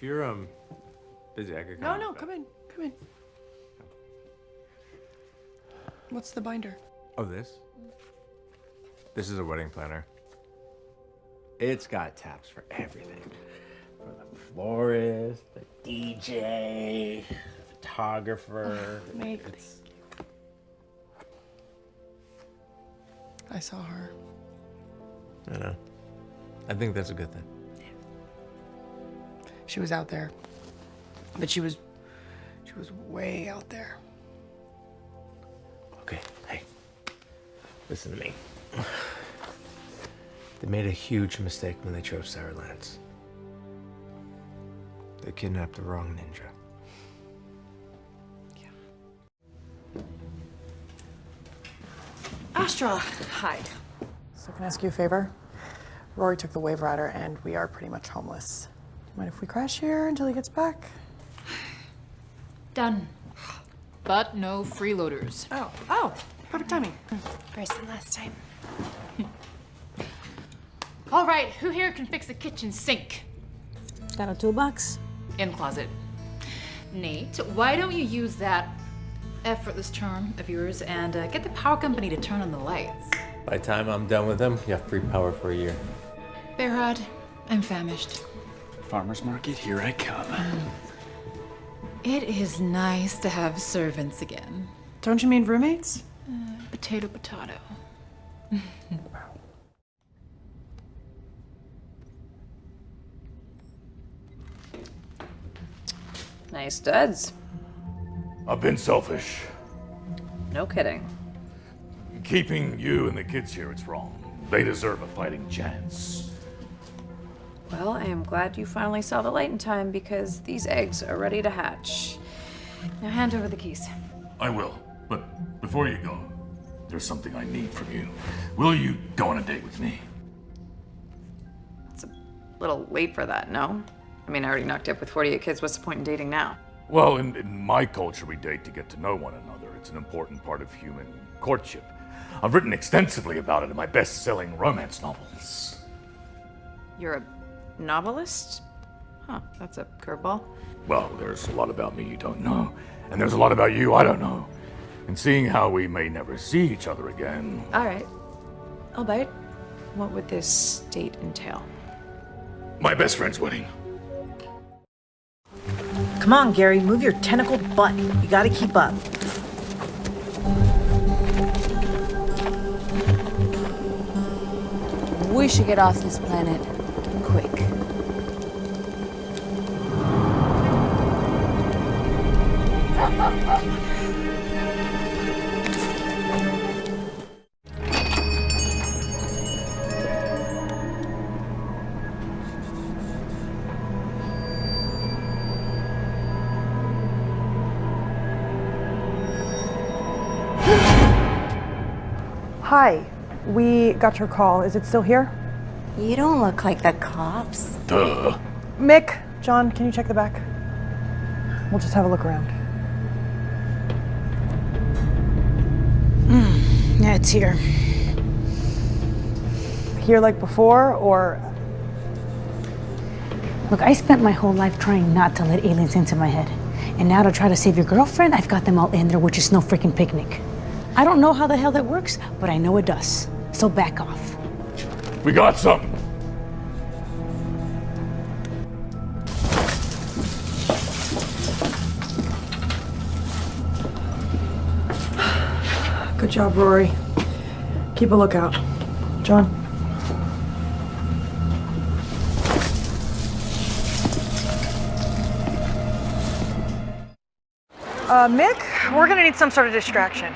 you're busy, I could No, come. no, come in. Come in. What's the binder? Oh, this? This is a wedding planner. It's got tabs for everything. For the florist, the DJ, photographer. Meg, I saw her. I know. I think that's a good thing. She was out there. But she was way out there. Okay, hey, listen to me. They made a huge mistake when they chose Sarah Lance. They kidnapped the wrong ninja. Astra, hi. So can I ask you a favor? Rory took the Wave Rider and we are pretty much homeless. Do you mind if we crash here until he gets back? Done. But no freeloaders. Oh, perfect timing. Worse than last time. All right, who here can fix the kitchen sink? Got a toolbox? In closet. Nate, why don't you use that effortless charm of yours and get the power company to turn on the lights? By the time I'm done with them, you have free power for a year. Behrad, I'm famished. Farmer's market, here I come. It is nice to have servants again. Don't you mean roommates? Potato, potato. Nice studs. I've been selfish. No kidding. Keeping you and the kids here, it's wrong. They deserve a fighting chance. Well, I am glad you finally saw the light in time because these eggs are ready to hatch. Now hand over the keys. I will, but before you go, there's something I need from you. Will you go on a date with me? It's a little late for that, no? I mean, I already knocked up with 48 kids. What's the point in dating now? Well, in my culture, we date to get to know one another. It's an important part of human courtship. I've written extensively about it in my best-selling romance novels. You're a novelist? Huh, that's a curveball. Well, there's a lot about me you don't know, and there's a lot about you I don't know. And seeing how we may never see each other again. All right. I'll bite. What would this date entail? My best friend's wedding. Come on, Gary, move your tentacled butt. You gotta keep up. We should get off this planet. Quick. Hi, we got your call. Is it still here? You don't look like the cops. Duh. Mick, John, can you check the back? We'll just have a look around. Yeah, it's here. Here like before, or Look, I spent my whole life trying not to let aliens into my head. And now to try to save your girlfriend, I've got them all in there, which is no freaking picnic. I don't know how the hell that works, but I know it does. So back off. We got something. good job, Rory. Keep a lookout. John? Mick, we're gonna need some sort of distraction.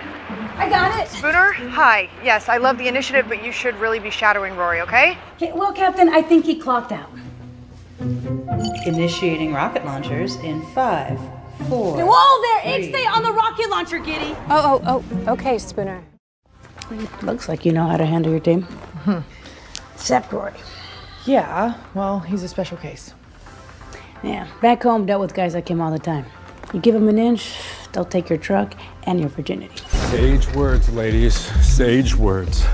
I got it. Spooner, hi. Yes, I love the initiative, but you should really be shadowing Rory, okay? Okay, well, Captain, I think he clocked out. Initiating rocket launchers in 5, 4. Whoa there! 3. Egg stay on the rocket launcher, Giddy! Oh, okay, Spooner. Looks like you know how to handle your team. Except Rory. Yeah, well, he's a special case. Yeah, back home, dealt with guys like him all the time. You give them an inch, they'll take your truck and your virginity. Sage words, ladies. Sage words.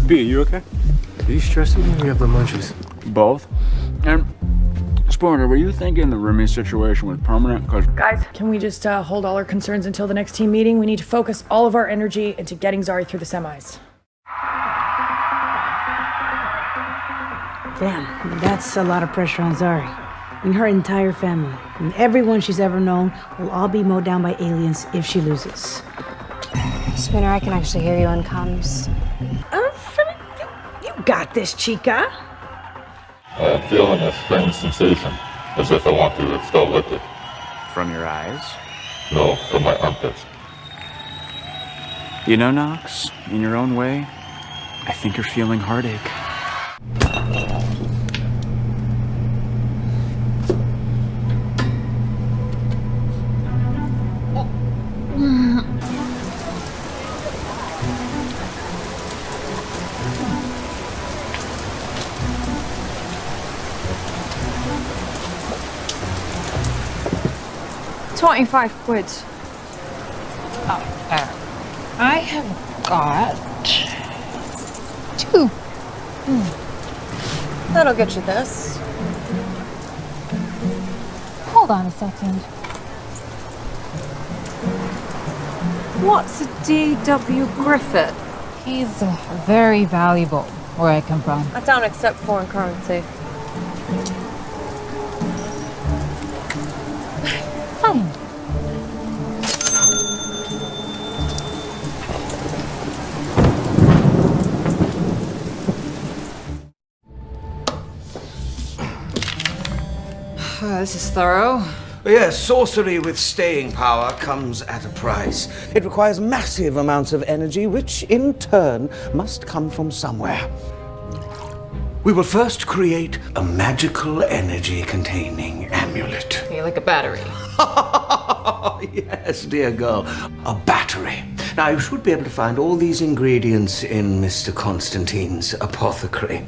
B, you okay? Are you stressing me or you have the munchies? Both. And it's Spooner, were you thinking the roomie situation was permanent? Because Guys, can we just hold all our concerns until the next team meeting? We need to focus all of our energy into getting Zari through the semis. Damn, that's a lot of pressure on Zari. And her entire family, and everyone she's ever known, will all be mowed down by aliens if she loses. Spooner, I can actually hear you on comms. You got this, chica. I am feeling a strange sensation, as if I want to expel liquid. from your eyes? No, from my armpits. You know, Knox, in your own way, I think you're feeling heartache. 25 quid. I have got 2. That'll get you this. Hold on a second. What's a D.W. Griffith? He's very valuable where I come from. I don't accept foreign currency. Fine. This is thorough. Yes, sorcery with staying power comes at a price. It requires massive amounts of energy, which in turn must come from somewhere. We will first create a magical energy-containing amulet. Okay, like a battery. Yes, dear girl, a battery. Now, you should be able to find all these ingredients in Mr. Constantine's apothecary.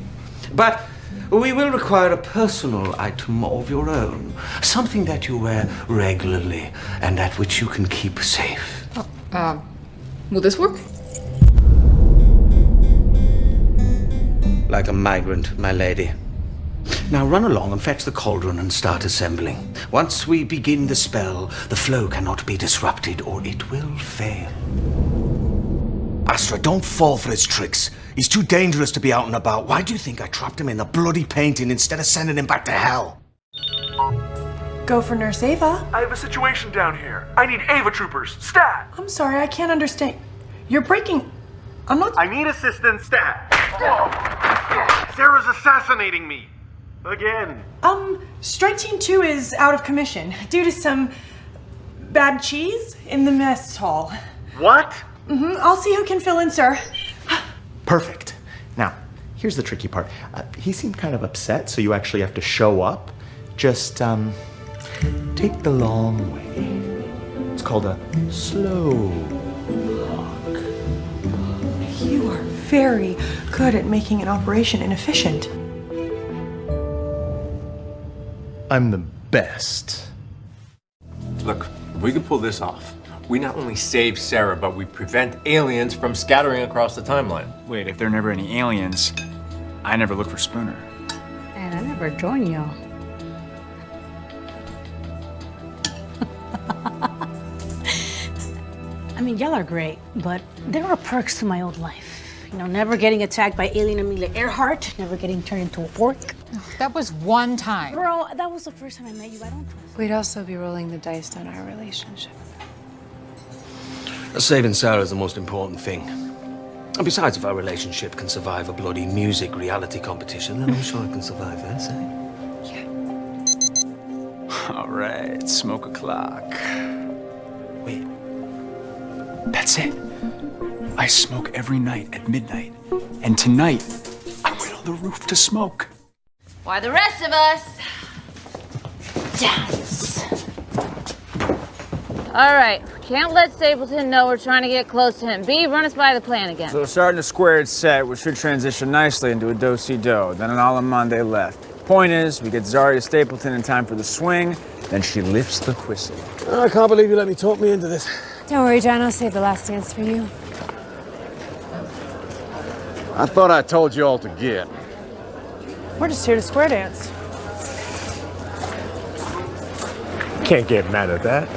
But we will require a personal item of your own. Something that you wear regularly and at which you can keep safe. Will this work? Like a migrant, my lady. Now run along and fetch the cauldron and start assembling. Once we begin the spell, the flow cannot be disrupted or it will fail. Astra, don't fall for his tricks. He's too dangerous to be out and about. Why do you think I trapped him in the bloody painting instead of sending him back to hell? Go for Nurse Ava. I have a situation down here. I need Ava troopers. Stat! I'm sorry, I can't understand. You're breaking... I'm not... I need assistance. Stat! Sarah's assassinating me. Again. Strike Team 2 is out of commission due to some bad cheese in the mess hall. What? I'll see who can fill in, sir. Perfect. Now, here's the tricky part. He seemed kind of upset, so you actually have to show up. Just, take the long way. It's called a slow walk. You are very good at making an operation inefficient. I'm the best. Look, if we can pull this off, we not only save Sarah, but we prevent aliens from scattering across the timeline. Wait, if there are never any aliens, I never look for Spooner. And I never join y'all. I mean, y'all are great, but there are perks to my old life. You know, never getting attacked by alien Amelia Earhart, never getting turned into a orc. That was one time. Girl, that was the first time I met you. I don't trust you. We'd also be rolling the dice on our relationship. Saving Sarah is the most important thing. And besides, if our relationship can survive a bloody music reality competition, then I'm sure it can survive this, eh? All right, smoke o'clock. Wait, that's it. I smoke every night at midnight. And tonight, I went on the roof to smoke. Why the rest of us dance. All right, can't let Stapleton know we're trying to get close to him. B, run us by the plan again. So starting a squared set, we should transition nicely into a do-si-do, then an Alamande left. Point is, we get Zari to Stapleton in time for the swing, then she lifts the whistle. I can't believe you let me talk me into this. Don't worry, John. I'll save the last dance for you. I thought I told you all to get. We're just here to square dance. can't get mad at that.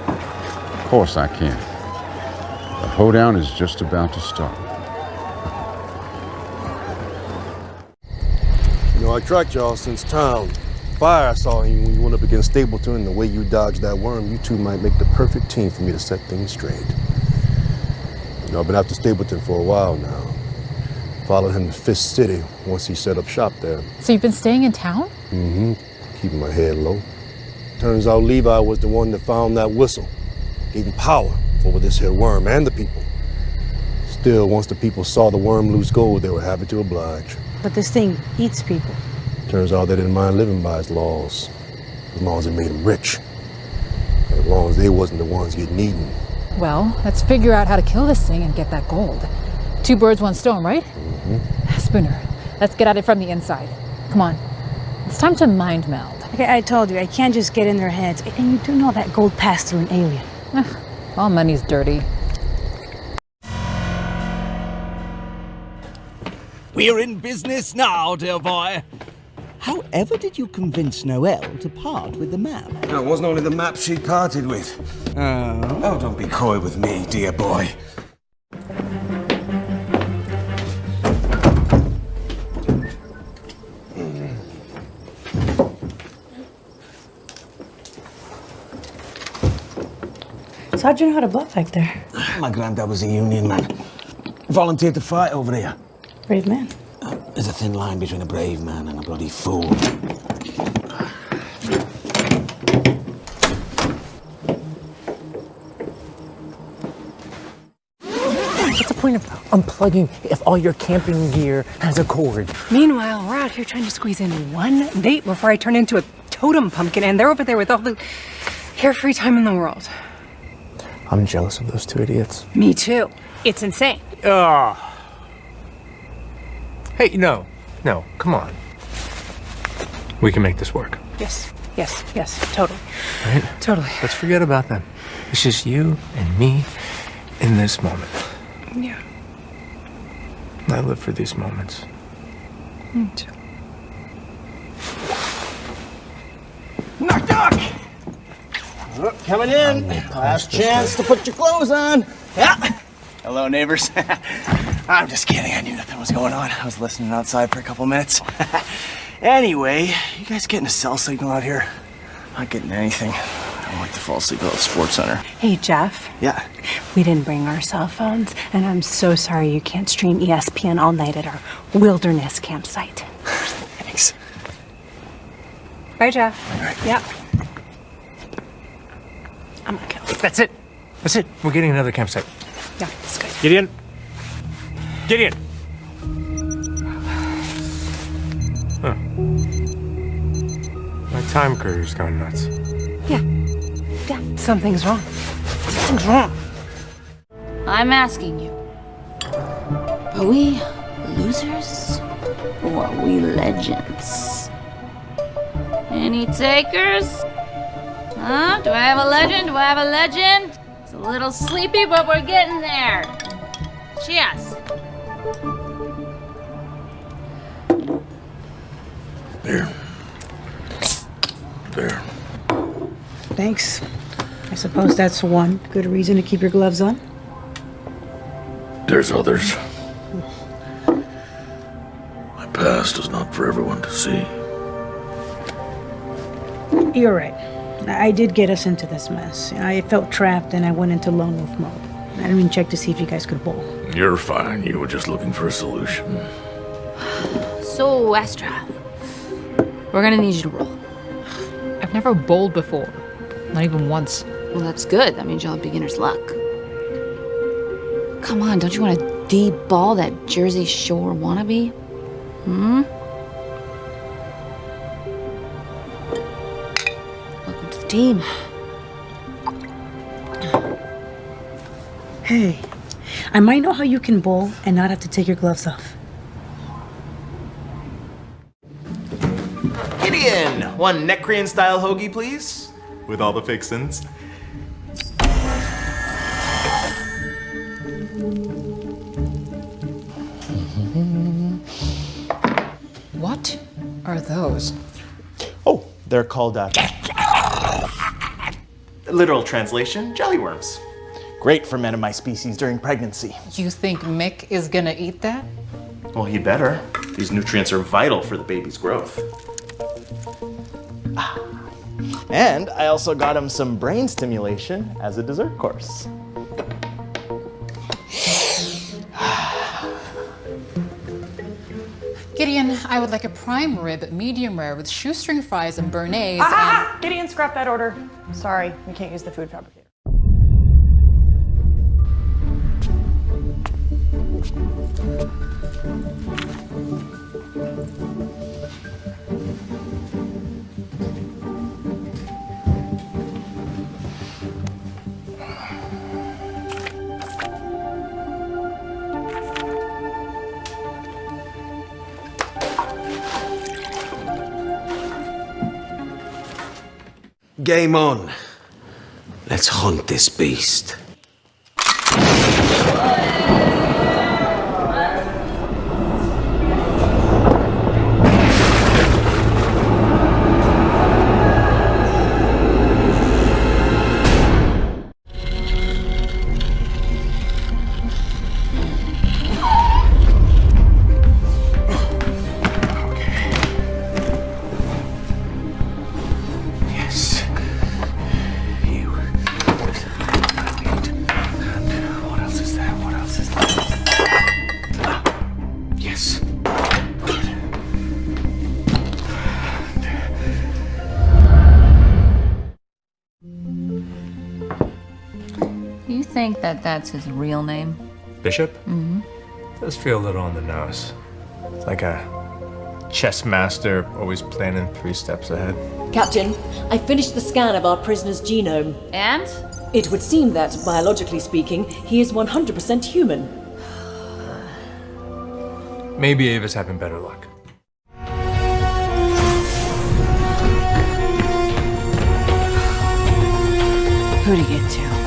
Of course I can. The hoedown is just about to start. You know, I tracked y'all since town. Fire, I saw you when you went up against Stapleton, and the way you dodged that worm, you two might make the perfect team for me to set things straight. You know, I've been after Stapleton for a while now. Followed him to Fist City once he set up shop there. So you've been staying in town? Mm-hmm. Keeping my head low. Turns out Levi was the one that found that whistle. Gave him power over this here worm and the people. Still, once the people saw the worm lose gold, they were happy to oblige. But this thing eats people. Turns out they didn't mind living by its laws, as long as it made them rich. And as long as they wasn't the ones getting eaten. Well, let's figure out how to kill this thing and get that gold. 2 birds, 1 stone, right? Mm-hmm. Spooner, let's get at it from the inside. Come on. It's time to mind meld. Okay, I told you, I can't just get in their heads. And you do know that gold passed through an alien. All money's dirty. We're in business now, dear boy. However did you convince Noelle to part with the map? No, it wasn't only the map she parted with. Oh, don't be coy with me, dear boy. So how'd you know how to bluff back there? My granddad was a Union man. Volunteered to fight over here. Brave man. There's a thin line between a brave man and a bloody fool. What's the point of unplugging if all your camping gear has a cord? Meanwhile, we're out here trying to squeeze in one date before I turn into a totem pumpkin, and they're over there with all the carefree time in the world. I'm jealous of those 2 idiots. Me too. It's insane. Hey, no, come on. We can make this work, Yes, totally. right? Totally. Let's forget about them. It's just you and me in this moment. Yeah. I live for these moments. Me too. Knock, knock! Coming in. Last chance to put your clothes on. Yeah. Hello, neighbors. I'm just kidding. I knew nothing was going on. I was listening outside for a couple minutes. Anyway, you guys getting a cell signal out here? Not getting anything. I don't like to fall asleep at the sports center. Hey, Jeff. Yeah. We didn't bring our cell phones, and I'm so sorry you can't stream ESPN all night at our wilderness campsite. Thanks. Bye, Jeff. All right. Yep. I'm gonna kill. That's it. We're getting another campsite. Yeah, it's good. Gideon. Huh. My time curve's gone nuts. Yeah, something's wrong. Something's wrong. I'm asking you, are we losers or are we legends? Any takers? Huh? Do I have a legend? It's a little sleepy, but we're getting there. Cheers. Beer. Thanks. I suppose that's one good reason to keep your gloves on. There's others. My past is not for everyone to see. You're right. I did get us into this mess. I felt trapped and I went into lone wolf mode. I didn't even check to see if you guys could bowl. You're fine. You were just looking for a solution. So, Astra, we're gonna need you to roll. I've never bowled before. Not even once. Well, that's good. That means you'll have beginner's luck. Come on, don't you want to de-ball that Jersey Shore wannabe? Welcome to the team. Hey, I might know how you can bowl and not have to take your gloves off. Gideon! One Necrian-style hoagie, please. With all the fixins. What are those? Oh, they're called Literal translation, jellyworms. Great for men of my species during pregnancy. You think Mick is gonna eat that? Well, he better. These nutrients are vital for the baby's growth. And I also got him some brain stimulation as a dessert course. Gideon, I would like a prime rib, medium rare, with shoestring fries and béarnaise Gideon, scrap that order. Sorry, we can't use the food fabricator. Game on. Let's hunt this beast. You think that that's his real name? Bishop? Mm-hmm. Does feel a little on the nose. It's like a chess master always planning 3 steps ahead. Captain, I finished the scan of our prisoner's genome. And? It would seem that, biologically speaking, he is 100% human. Maybe Ava's having better luck. Who'd he get to?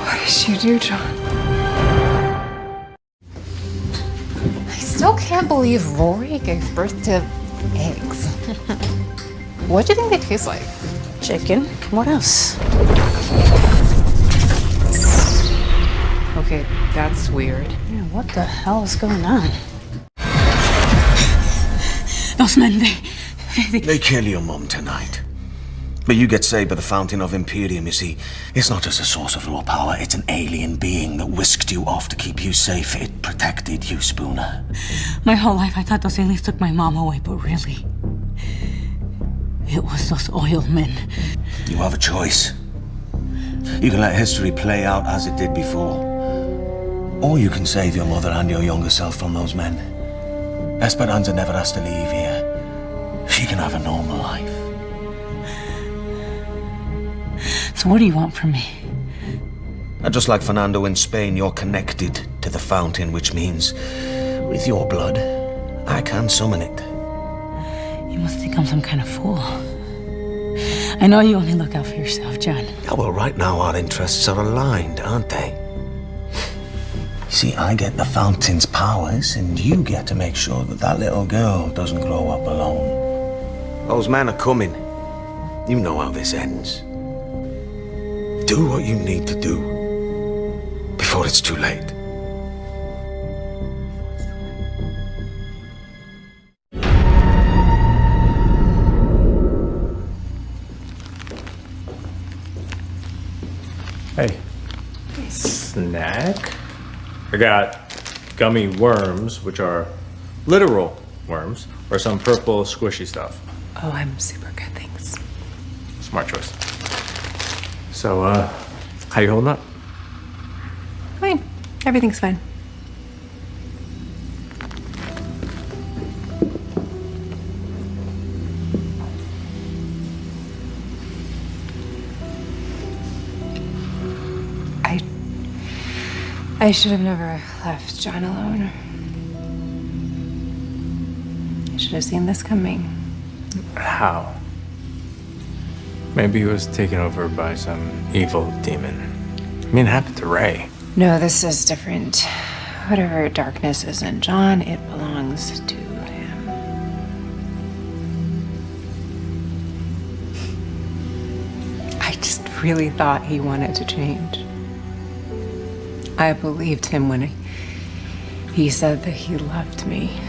What did you do, John? I still can't believe Rory gave birth to eggs. What do you think they taste like? Chicken. What else? Okay, that's weird. Yeah, what the hell is going on? Those men, They kill your mum tonight. But you get saved by the Fountain of Imperium, you see. It's not just a source of raw power, it's an alien being that whisked you off to keep you safe. It protected you, Spooner. My whole life I thought those aliens took my mom away, but really, it was those oil men. You have a choice. You can let history play out as it did before. Or you can save your mother and your younger self from those men. Esperanza never has to leave here. She can have a normal life. So what do you want from me? Just like Fernando in Spain, you're connected to the fountain, which means with your blood, I can summon it. You must think I'm some kind of fool. I know you only look out for yourself, John. Yeah, well, right now our interests are aligned, aren't they? See, I get the fountain's powers, and you get to make sure that that little girl doesn't grow up alone. Those men are coming. You know how this ends. Do what you need to do before it's too late. Hey. Snack? I got gummy worms, which are literal worms, or some purple squishy stuff. Oh, I'm super good, thanks. Smart choice. So, how you holding up? Fine. Everything's fine. I should have never left John alone. I should have seen this coming. How? Maybe he was taken over by some evil demon. I mean, it happened to Ray. No, this is different. Whatever darkness is in John, it belongs to him. I just really thought he wanted to change. I believed him when he said that he loved me.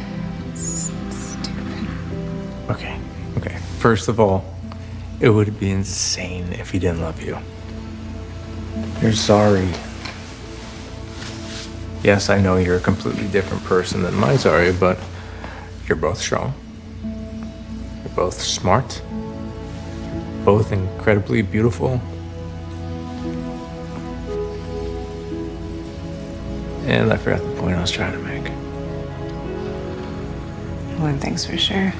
Okay. First of all, it would be insane if he didn't love you. You're sorry. Yes, I know you're a completely different person than my Zari, but you're both strong. You're both smart. Both incredibly beautiful. And I forgot the point I was trying to make. One thing's for sure.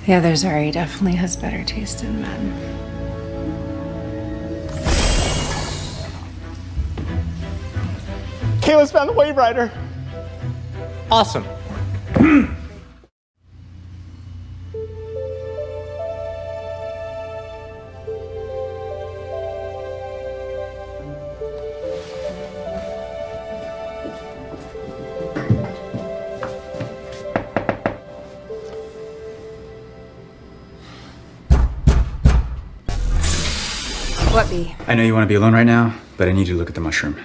The other Zari definitely has better taste in men. Kayla's found the Wave Rider. Awesome. What, B? I know you want to be alone right now, but I need you to look at the mushroom.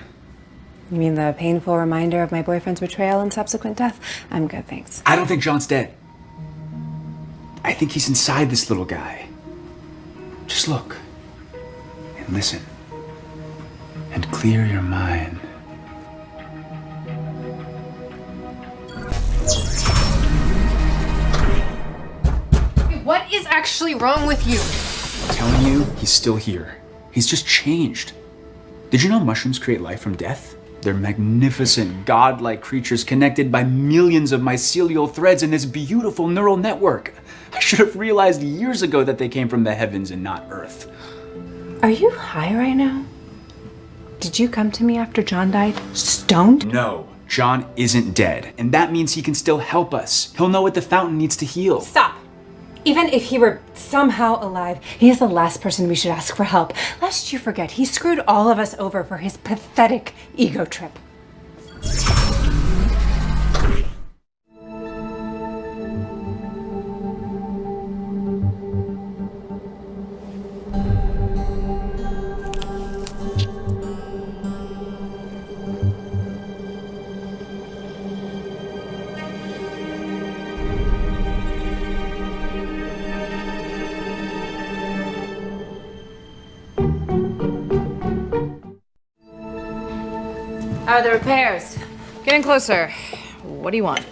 You mean the painful reminder of my boyfriend's betrayal and subsequent death? I'm good, thanks. I don't think John's dead. I think he's inside this little guy. Just look and listen and clear your mind. What is actually wrong with you? I'm telling you, he's still here. He's just changed. Did you know mushrooms create life from death? They're magnificent, godlike creatures connected by millions of mycelial threads in this beautiful neural network. I should have realized years ago that they came from the heavens and not Earth. Are you high right now? Did you come to me after John died, stoned? No, John isn't dead, and that means he can still help us. He'll know what the fountain needs to heal. Stop. Even if he were somehow alive, he is the last person we should ask for help. Lest you forget, he screwed all of us over for his pathetic ego trip. How are the repairs? Getting closer. What do you want?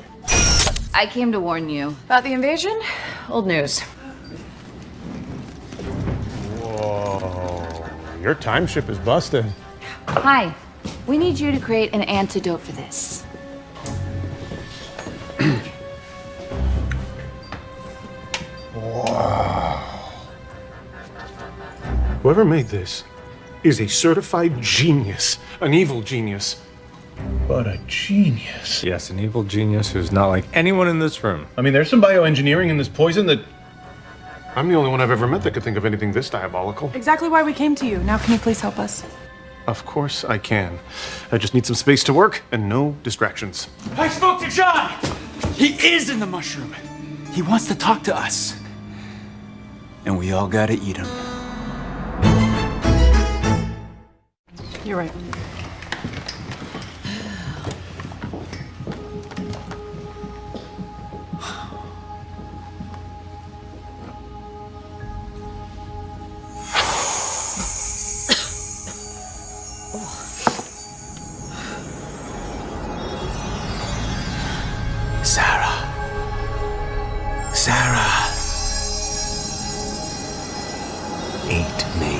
I came to warn you. About the invasion? Old news. Whoa. Your time ship is busted. Hi. We need you to create an antidote for this. Wow. Whoever made this is a certified genius, an evil genius. But a genius. Yes, an evil genius who's not like anyone in this room. I mean, there's some bioengineering in this poison that I'm the only one I've ever met that could think of anything this diabolical. Exactly why we came to you. Now can you please help us? Of course I can. I just need some space to work and no distractions. I spoke to John! He is in the mushroom. He wants to talk to us. And we all gotta eat him. You're right. Sarah. Eat me.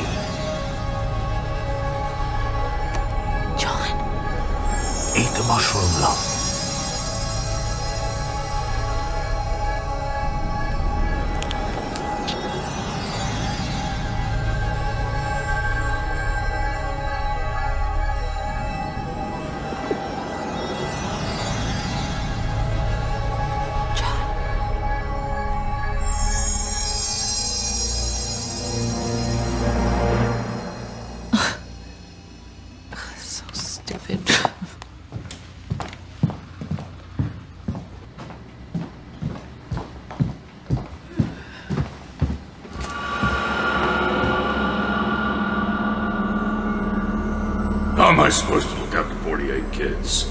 How am I supposed to look after 48 kids?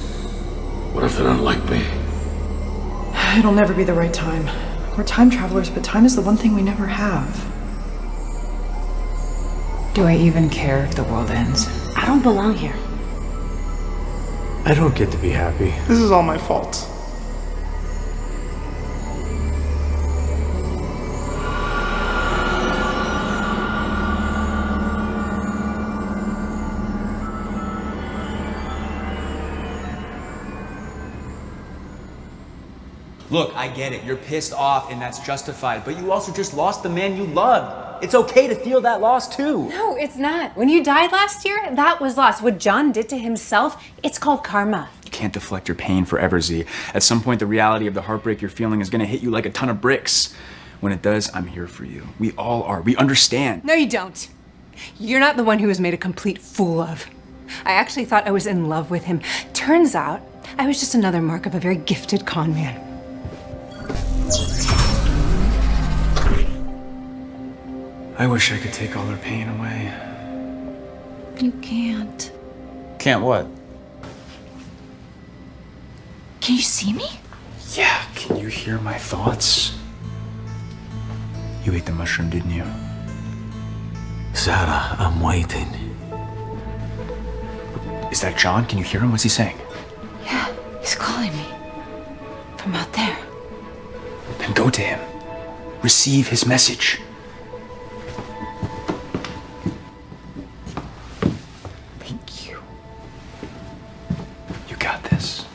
What if they don't like me? It'll never be the right time. We're time travelers, but time is the one thing we never have. Do I even care if the world ends? I don't belong here. I don't get to be happy. This is all my fault. Look, I get it. You're pissed off, and that's justified. But you also just lost the man you loved. It's okay to feel that loss, too. No, it's not. When you died last year, that was lost. What John did to himself, it's called karma. You can't deflect your pain forever, Z. At some point, the reality of the heartbreak you're feeling is gonna hit you like a ton of bricks. When it does, I'm here for you. We all are. We understand. No, you don't. You're not the one who was made a complete fool of. I actually thought I was in love with him. Turns out, I was just another mark of a very gifted con man. I wish I could take all her pain away. You can't. Can't what? Can you see me? Yeah, can you hear my thoughts? You ate the mushroom, didn't you? Sarah, I'm waiting. Is that John? Can you hear him? What's he saying? Yeah, he's calling me. From out there. Then go to him. Receive his message. Thank you. You got this.